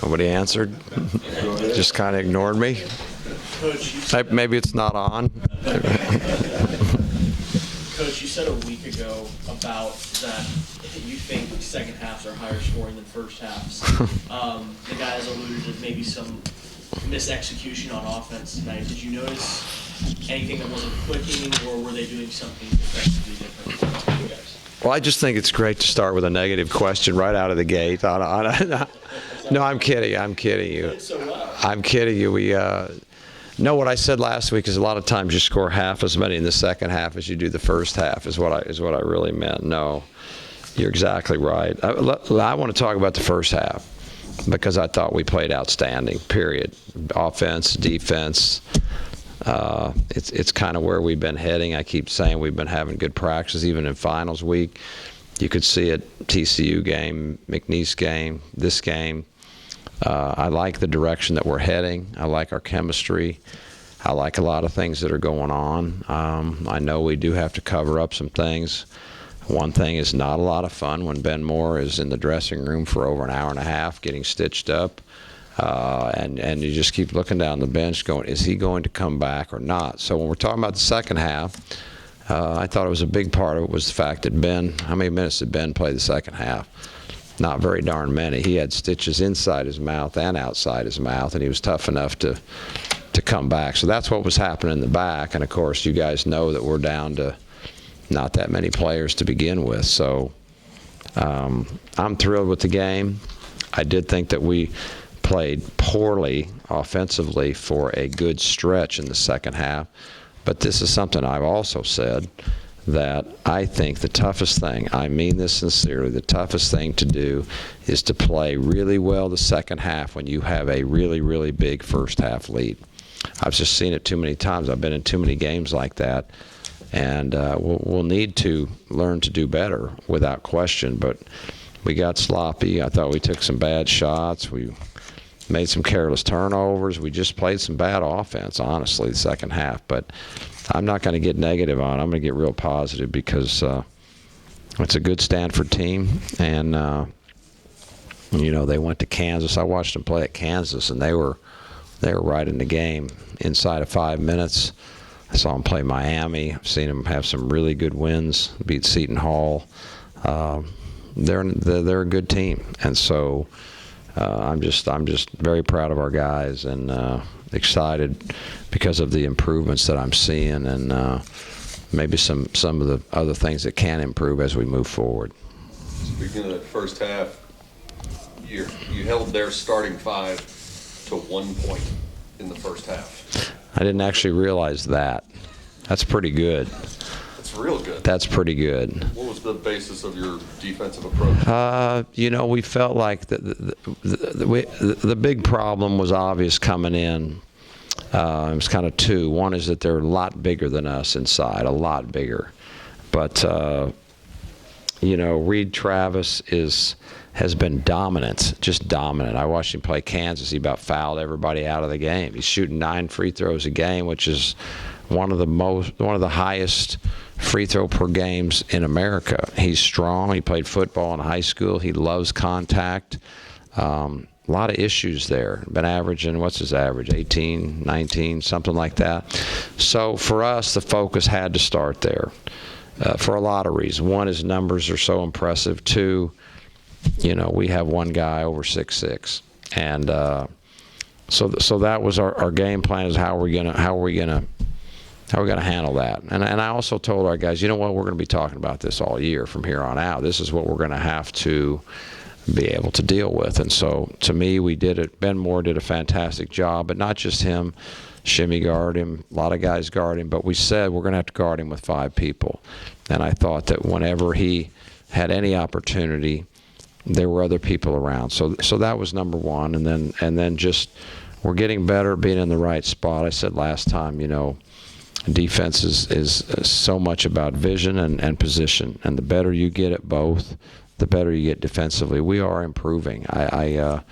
Nobody answered. Just kind of ignored me. Coach, Maybe it's not on. Coach, you said a week ago about that you think second halves are higher scoring than first halves. The guys alluded to maybe some misexecution on offense tonight. Did you notice anything that wasn't clicking, or were they doing something effectively different? You guys? Well, I just think it's great to start with a negative question right out of the gate. No, I'm kidding. I'm kidding you. So well. I'm kidding you. No, what I said last week is a lot of times you score half as many in the second half as you do the first half is what I really meant. No, you're exactly right. I want to talk about the first half because I thought we played outstanding, period. Offense, defense. It's kind of where we've been heading. I keep saying we've been having good practice, even in finals week. You could see it, TCU game, McNeese game, this game. I like the direction that we're heading. I like our chemistry. I like a lot of things that are going on. I know we do have to cover up some things. One thing is not a lot of fun when Ben Moore is in the dressing room for over an hour and a half getting stitched up. And you just keep looking down the bench going, is he going to come back or not? So when we're talking about the second half, I thought it was a big part of it was the fact that Ben, how many minutes did Ben play the second half? Not very darn many. He had stitches inside his mouth and outside his mouth, and he was tough enough to come back. So that's what was happening in the back. And, of course, you guys know that we're down to not that many players to begin with. So I'm thrilled with the game. I did think that we played poorly offensively for a good stretch in the second half. But this is something I've also said, that I think the toughest thing, I mean this sincerely, the toughest thing to do is to play really well the second half when you have a really, really big first half lead. I've just seen it too many times. I've been in too many games like that. And we'll need to learn to do better without question. But we got sloppy. I thought we took some bad shots. We made some careless turnovers. We just played some bad offense, honestly, the second half. But I'm not going to get negative on it. I'm going to get real positive because it's a good Stanford team. And, they went to Kansas. I watched them play at Kansas, and they were right in the game inside of 5 minutes. I saw them play Miami. I've seen them have some really good wins, beat Seton Hall. They're a good team. And so I'm just very proud of our guys and excited because of the improvements that I'm seeing and maybe some of the other things that can improve as we move forward. Speaking of that first half, you held their starting five to 1 point in the first half. I didn't actually realize that. That's pretty good. That's real good. That's pretty good. What was the basis of your defensive approach? We felt like the big problem was obvious coming in. It was kind of two. One is that they're a lot bigger than us inside, a lot bigger. But, Reed Travis has been dominant, just dominant. I watched him play Kansas. He about fouled everybody out of the game. He's shooting 9 free throws a game, which is one of the highest free throw per games in America. He's strong. He played football in high school. He loves contact. A lot of issues there. Been averaging, what's his average, 18, 19, something like that. So for us, the focus had to start there for a lot of reasons. One is numbers are so impressive. Two, we have one guy over 6'6", and so that was our game plan. Is how are we gonna handle that? And I also told our guys, you know what, we're going to be talking about this all year from here on out. This is what we're going to have to be able to deal with. And so to me, we did it. Ben Moore did a fantastic job, but not just him. Shimmy guarded him. A lot of guys guarded him. But we said we're going to have to guard him with 5 people. And I thought that whenever he had any opportunity, there were other people around. So that was number one. And then just we're getting better at being in the right spot. I said last time, defense is so much about vision and position. And the better you get at both, the better you get defensively. We are improving. I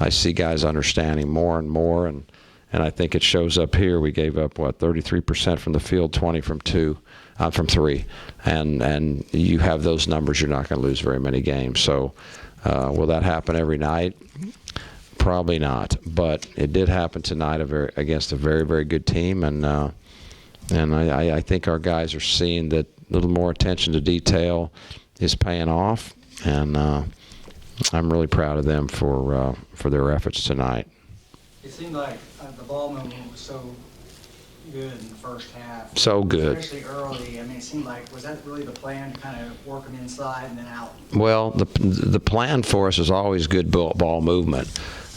see guys understanding more and more, and I think it shows up here. We gave up 33% from the field, 20 from 3, and you have those numbers, you're not going to lose very many games. So will that happen every night? Probably not, but it did happen tonight against a very, very good team, and I think our guys are seeing that a little more attention to detail is paying off, and I'm really proud of them for their efforts tonight. It seemed like the ball movement was so good in the first half. So good. Especially early. I mean, it seemed like, was that really the plan, to kind of work them inside and then out? Well, the plan for us is always good ball movement.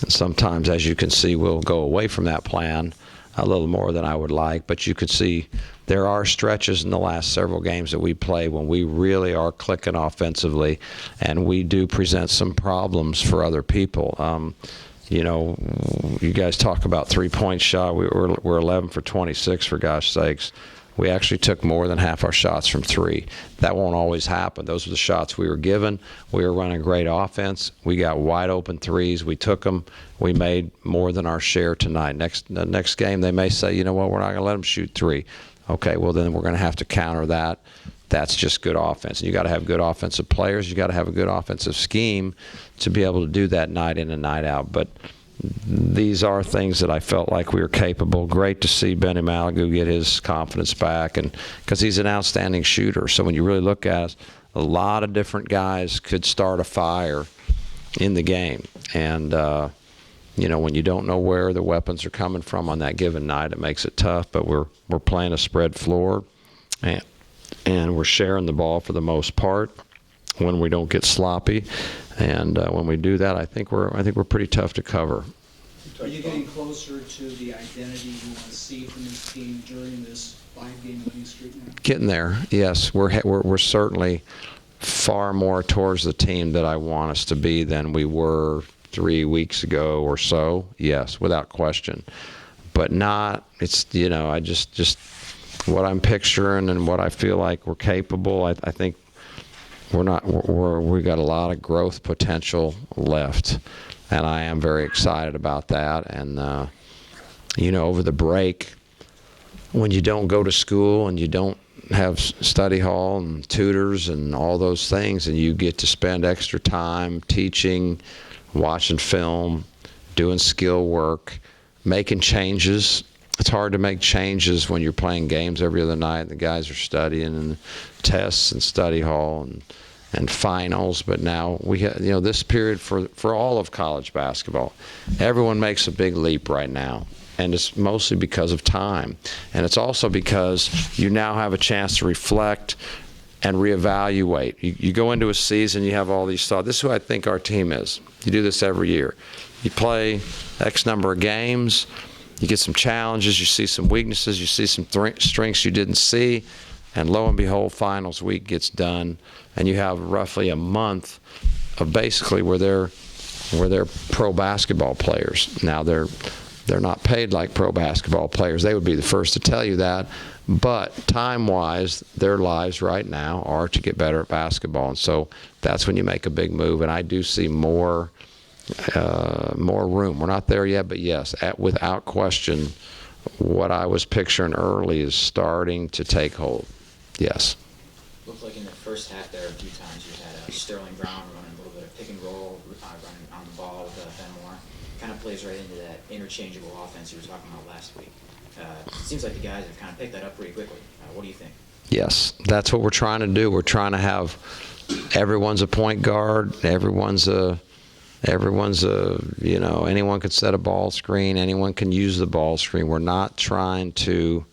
And sometimes, as you can see, we'll go away from that plan a little more than I would like. But you could see there are stretches in the last several games that we play when we really are clicking offensively, and we do present some problems for other people. You know, you guys talk about three-point shot. We're 11 for 26, for gosh sakes. We actually took more than half our shots from three. That won't always happen. Those were the shots we were given. We were running great offense. We got wide open threes. We took them. We made more than our share tonight. The next game, they may say, you know what, we're not going to let them shoot three. Okay, well, then we're going to have to counter that. That's just good offense. And you got to have good offensive players. You got to have a good offensive scheme to be able to do that night in and night out. But these are things that I felt like we were capable. Great to see Benny Malagu get his confidence back, and because he's an outstanding shooter. So when you really look at it, a lot of different guys could start a fire in the game. And, you know, when you don't know where the weapons are coming from on that given night, it makes it tough. But we're playing a spread floor, and we're sharing the ball for the most part when we don't get sloppy. And when we do that, I think we're pretty tough to cover. Are you getting closer to the identity you want to see from this team during this 5-game winning streak now? Getting there, yes. We're certainly far more towards the team that I want us to be than we were 3 weeks ago or so. Yes, without question. But not. It's, you know, I just what I'm picturing and what I feel like we're capable. I think we got a lot of growth potential left, and I am very excited about that. And you know, over the break, when you don't go to school and you don't have study hall and tutors and all those things, and you get to spend extra time teaching, watching film, doing skill work, making changes. It's hard to make changes when you're playing games every other night. The guys are studying and tests and study hall and finals. But now we have, you know, this period for all of college basketball, everyone makes a big leap right now. And it's mostly because of time. And it's also because you now have a chance to reflect and reevaluate. You go into a season, you have all these thoughts. This is who I think our team is. You do this every year. You play X number of games. You get some challenges, you see some weaknesses, you see some strengths you didn't see, and lo and behold, finals week gets done, and you have roughly a month of basically where they're pro basketball players. Now they're not paid like pro basketball players. They would be the first to tell you that, but time-wise, their lives right now are to get better at basketball, and so that's when you make a big move. And I do see more room. We're not there yet, but yes, without question, what I was picturing early is starting to take hold. Yes. Looked like in the first half there a few times you had Sterling Brown running a little bit of pick and roll, running on the ball with Ben Moore. Kind of plays right into that interchangeable offense you were talking about last week. It seems like the guys have kind of picked that up pretty quickly. What do you think? Yes, that's what we're trying to do. We're trying to have everyone's a point guard, everyone's a, you know, anyone can set a ball screen, anyone can use the ball screen. We're not trying to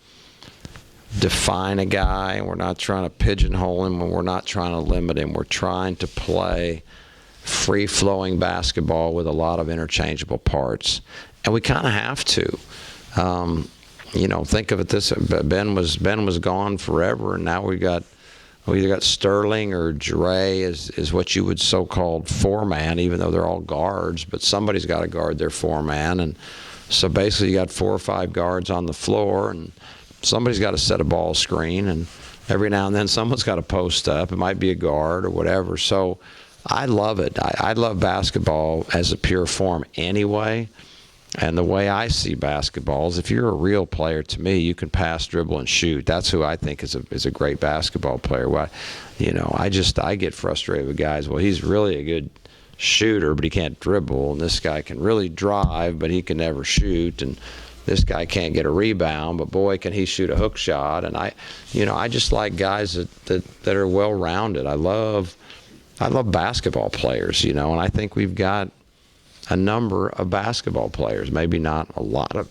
define a guy, we're not trying to pigeonhole him, and we're not trying to limit him. We're trying to play free-flowing basketball with a lot of interchangeable parts, and we kind of have to. You know, think of it this: Ben was gone forever, and now we either got Sterling or Dre is what you would so-called four-man, even though they're all guards, but somebody's got to guard their four-man. And so basically you got 4 or 5 guards on the floor, and somebody's got to set a ball screen, and every now and then someone's got to post up. It might be a guard or whatever. So I love it. I love basketball as a pure form anyway. And the way I see basketball is if you're a real player, to me, you can pass, dribble, and shoot. That's who I think is a great basketball player. Well, you know, I get frustrated with guys. Well, he's really a good shooter, but he can't dribble, and this guy can really drive, but he can never shoot, and this guy can't get a rebound, but boy, can he shoot a hook shot. And I just like guys that are well-rounded. I love basketball players, and I think we've got a number of basketball players, maybe not a lot of,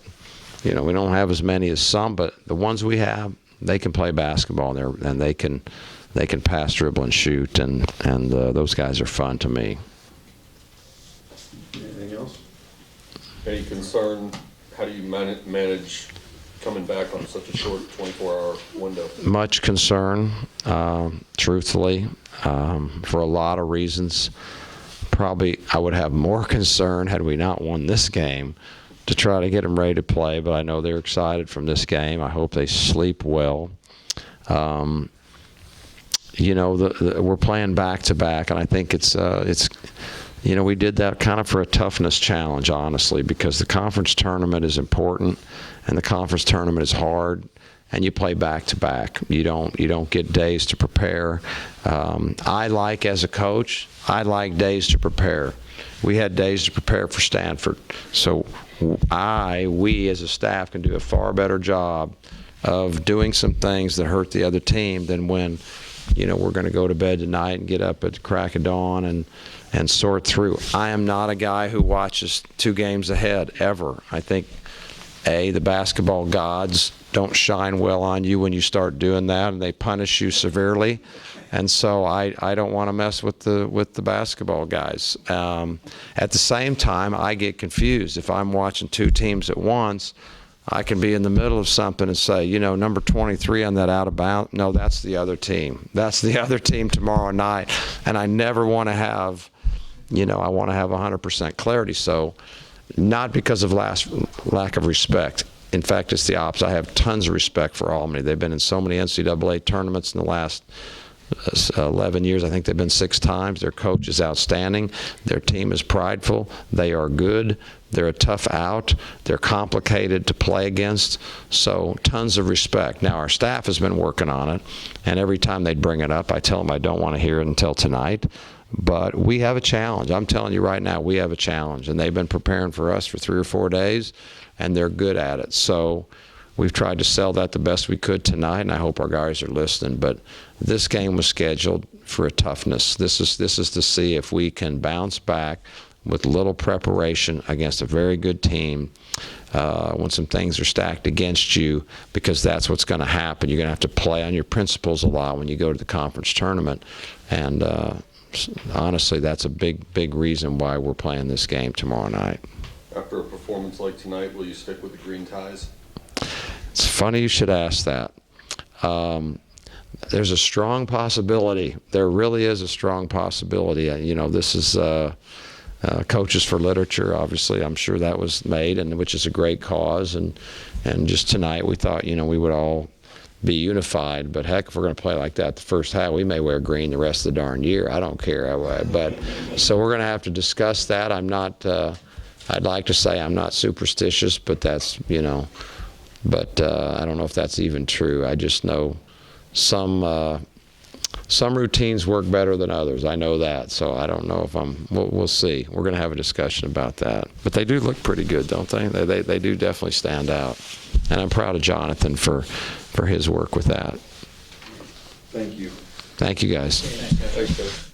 we don't have as many as some, but the ones we have, they can play basketball, and they can pass, dribble, and shoot, and those guys are fun to me. Anything else? Any concern? How do you manage coming back on such a short 24-hour window? Much concern, truthfully, for a lot of reasons. Probably I would have more concern had we not won this game to try to get them ready to play, but I know they're excited from this game. I hope they sleep well. We're playing back-to-back, and I think it's we did that kind of for a toughness challenge, honestly, because the conference tournament is important, and the conference tournament is hard, and you play back-to-back. You don't get days to prepare. As a coach, I like days to prepare. We had days to prepare for Stanford, so we as a staff can do a far better job of doing some things that hurt the other team than when we're going to go to bed tonight and get up at the crack of dawn and sort through. I am not a guy who watches 2 games ahead, ever. I think, the basketball gods don't shine well on you when you start doing that, and they punish you severely. And so I don't want to mess with the basketball guys. At the same time, I get confused. If I'm watching 2 teams at once, I can be in the middle of something and say, number 23 on that out of bounds. No, that's the other team. That's the other team tomorrow night. And I never want to have, I want to have 100% clarity. So not because of lack of respect. In fact, it's the opposite. I have tons of respect for Albany. They've been in so many NCAA tournaments in the last 11 years. I think they've been 6 times. Their coach is outstanding. Their team is prideful. They are good. They're a tough out. They're complicated to play against. So tons of respect. Now, our staff has been working on it, and every time they bring it up, I tell them I don't want to hear it until tonight. But we have a challenge. I'm telling you right now, we have a challenge, and they've been preparing for us for 3 or 4 days, and they're good at it. So we've tried to sell that the best we could tonight, and I hope our guys are listening. But this game was scheduled for a toughness. This is to see if we can bounce back with little preparation against a very good team when some things are stacked against you, because that's what's going to happen. You're going to have to play on your principles a lot when you go to the conference tournament. And honestly, that's a big reason why we're playing this game tomorrow night. After a performance like tonight, will you stick with the green ties? It's funny you should ask that. There's a strong possibility. There really is a strong possibility. This is Coaches for Literature. Obviously, I'm sure that was made, and which is a great cause. And just tonight, we thought we would all be unified. But heck, if we're going to play like that the first half, we may wear green the rest of the darn year. I don't care. But so we're going to have to discuss that. I'm not. I'd like to say I'm not superstitious, but that's But I don't know if that's even true. I just know some routines work better than others. I know that, so I don't know if we'll see. We're going to have a discussion about that. But they do look pretty good, don't they? They do definitely stand out. And I'm proud of Jonathan for his work with that. Thank you. Thank you, guys. Thanks, Coach.